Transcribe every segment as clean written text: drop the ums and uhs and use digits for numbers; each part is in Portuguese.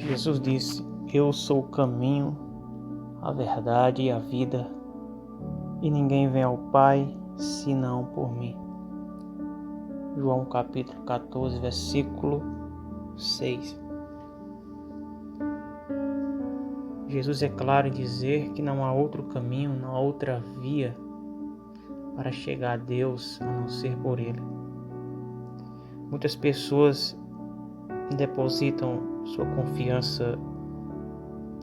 Jesus disse: Eu sou o caminho, a verdade e a vida, e ninguém vem ao Pai senão por mim. João capítulo 14, versículo 6. Jesus é claro em dizer que não há outro caminho, não há outra via para chegar a Deus a não ser por Ele. Muitas pessoas depositam sua confiança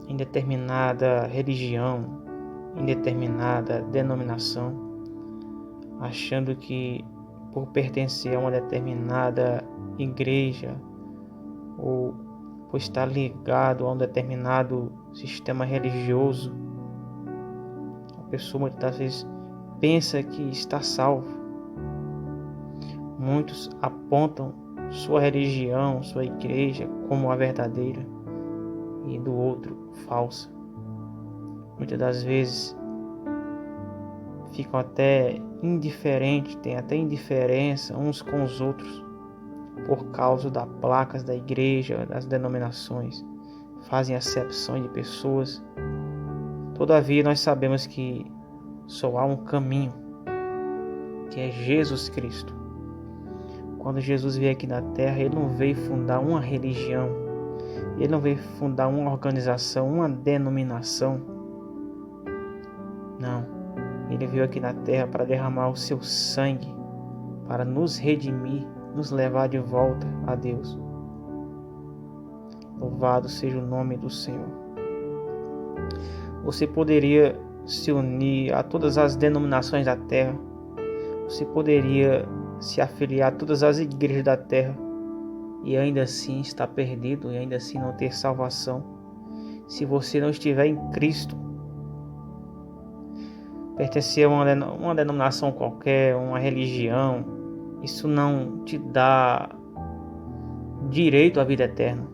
em determinada religião, em determinada denominação, achando que por pertencer a uma determinada igreja ou por estar ligado a um determinado sistema religioso, a pessoa muitas vezes pensa que está salvo. Muitos apontam sua religião, sua igreja como a verdadeira e do outro falsa. Muitas das vezes ficam até indiferentes, têm até indiferença uns com os outros por causa das placas da igreja, das denominações. Fazem acepção de pessoas. Todavia nós sabemos que só há um caminho, que é Jesus Cristo. Quando Jesus veio aqui na terra, Ele não veio fundar uma religião, Ele não veio fundar uma organização, uma denominação. Não, Ele veio aqui na terra para derramar o seu sangue, para nos redimir, nos levar de volta a Deus. Louvado seja o nome do Senhor. Você poderia se unir a todas as denominações da terra, você poderia se afiliar a todas as igrejas da terra e ainda assim estar perdido e ainda assim não ter salvação, se você não estiver em Cristo. Pertencer a uma denominação qualquer, uma religião, isso não te dá direito à vida eterna.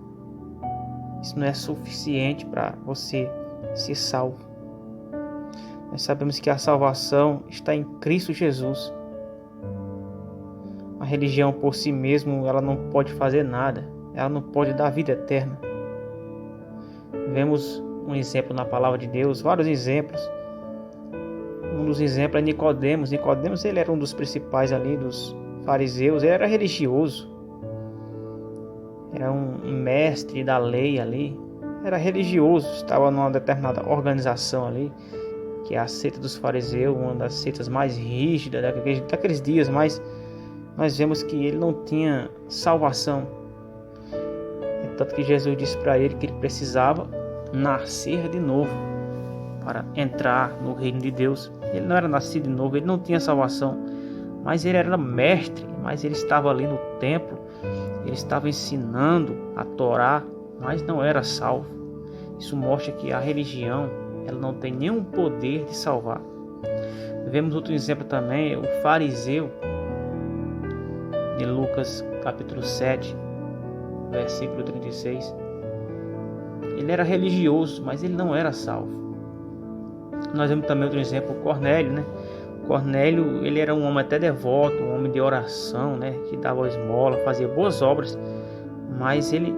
Isso não é suficiente para você ser salvo. Nós sabemos que a salvação está em Cristo Jesus. A religião por si mesma, ela não pode fazer nada. Ela não pode dar vida eterna. Vemos um exemplo na palavra de Deus, vários exemplos. Um dos exemplos é Nicodemos. Nicodemos, ele era um dos principais ali dos fariseus. Ele era religioso. Era um mestre da lei ali. Era religioso. Estava numa determinada organização ali, que é a seita dos fariseus, uma das seitas mais rígidas daqueles dias, mas nós vemos que ele não tinha salvação. Tanto que Jesus disse para ele que ele precisava nascer de novo para entrar no reino de Deus. Ele não era nascido de novo, ele não tinha salvação, mas ele era mestre, mas ele estava ali no templo, ele estava ensinando a Torá, mas não era salvo. Isso mostra que a religião, ela não tem nenhum poder de salvar. Vemos outro exemplo também, o fariseu, de Lucas capítulo 7, versículo 36. Ele era religioso, mas ele não era salvo. Nós vemos também outro exemplo, Cornélio, né? Cornélio, ele era um homem até devoto, um homem de oração, né? Que dava esmola, fazia boas obras, mas ele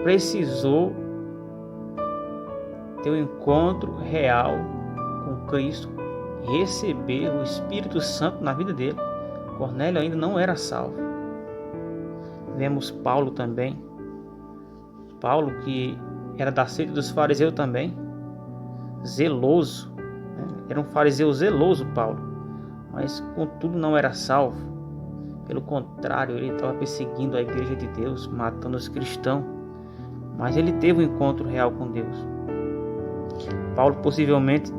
precisou ter um encontro real com Cristo, receber o Espírito Santo na vida dele. Cornélio ainda não era salvo. Vemos Paulo também. Paulo, que era da seita dos fariseus também, zeloso, né? Era um fariseu zeloso, Paulo, mas contudo não era salvo. Pelo contrário, ele estava perseguindo a igreja de Deus, matando os cristãos, mas ele teve um encontro real com Deus. Paulo possivelmente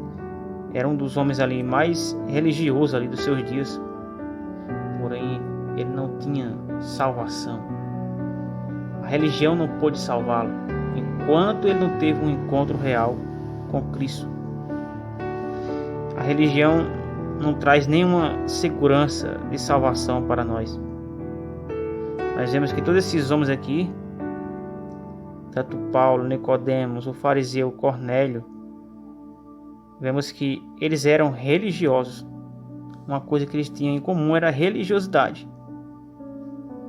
era um dos homens ali mais religiosos ali dos seus dias, porém ele não tinha salvação. A religião não pôde salvá-lo enquanto ele não teve um encontro real com Cristo. A religião não traz nenhuma segurança de salvação para nós. Nós vemos que todos esses homens aqui, tanto Paulo, Nicodemos, o fariseu, Cornélio, vemos que eles eram religiosos. Uma coisa que eles tinham em comum era a religiosidade.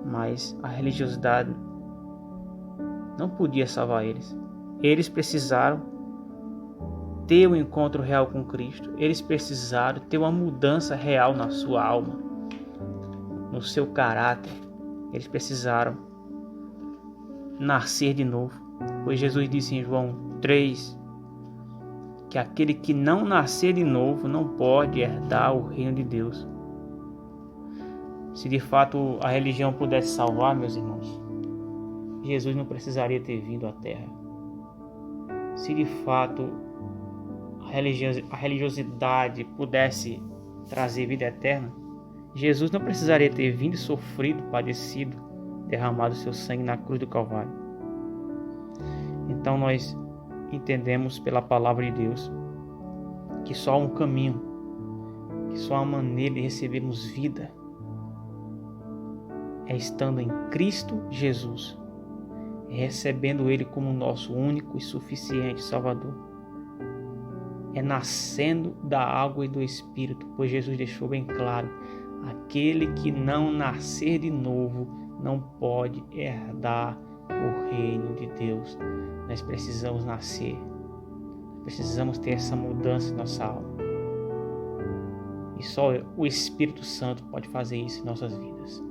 Mas a religiosidade não podia salvar eles. Eles precisaram ter um encontro real com Cristo. Eles precisaram ter uma mudança real na sua alma, no seu caráter. Eles precisaram nascer de novo. Pois Jesus disse em João 3 que aquele que não nascer de novo não pode herdar o reino de Deus. Se de fato a religião pudesse salvar, meus irmãos, Jesus não precisaria ter vindo à Terra. Se de fato a religiosidade pudesse trazer vida eterna, Jesus não precisaria ter vindo, sofrido, padecido, derramado seu sangue na cruz do Calvário. Então nós entendemos pela palavra de Deus que só há um caminho, que só há uma maneira de recebermos vida, é estando em Cristo Jesus, recebendo Ele como nosso único e suficiente Salvador. É nascendo da água e do Espírito, pois Jesus deixou bem claro: aquele que não nascer de novo não pode herdar o reino de Deus. Nós precisamos nascer, precisamos ter essa mudança em nossa alma. E só o Espírito Santo pode fazer isso em nossas vidas.